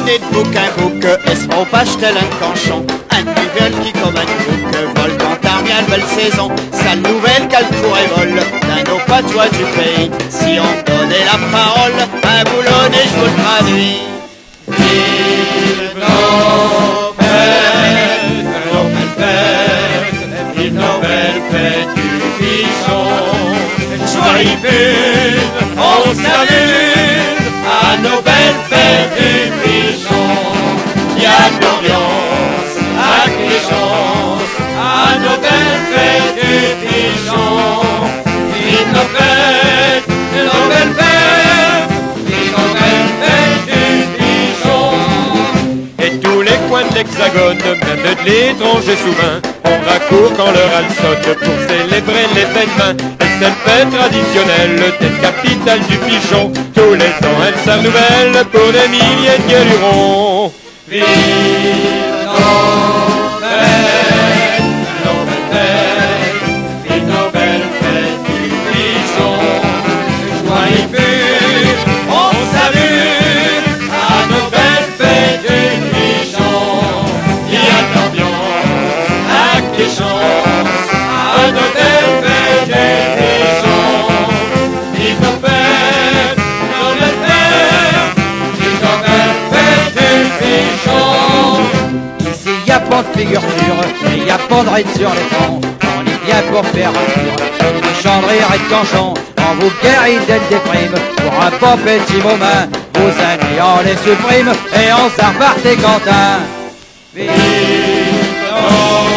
nez de bouc, un bouc, esmo tel un canchon, un duvel qui comme un bouc, vole quand Armial belle saison, sale nouvelle qu'elle court et vole, d'un eau patois du pays, si on donnait la parole, un boulonnet je vous le traduis. Vive nos fêtes, nos belles fêtes, vive nos belles fêtes du pigeon. Joyeux fêtes, on s'amuse à nos belles fêtes du pigeon. Y'a de l'ambiance, à les chances, à nos belles fêtes du pigeon. Vive nos fêtes, nos belles fêtes, vive nos belles fêtes du pigeon. Et tous les coins de l'hexagone, même de l'étranger souvent, on raccourt quand le râle sonne pour célébrer l'événement. Et cette fête traditionnelle telle capitale du pigeon, tous les ans elle sert nouvelle pour des milliers de gueulurons. Vive nos fêtes, nos belles fêtes, vive nos belles fêtes du pigeon. Joyeux fêtes, on s'amuse à nos belles fêtes du pigeon. Il y a de l'ambiance, à des chances, à nos belles fêtes du pigeon. Vive nos fêtes, nos belles fêtes, vive nos belles fêtes du pigeon. Ici y a pas de figure sûre, et y a pas de ride sur les fronts. On y vient pour faire un tour, de chandrire et de canchon. On vous guérit dès le déprime, pour un beau petit moment. Vos amis on les supprime, et on s'en repart et content. Vive nos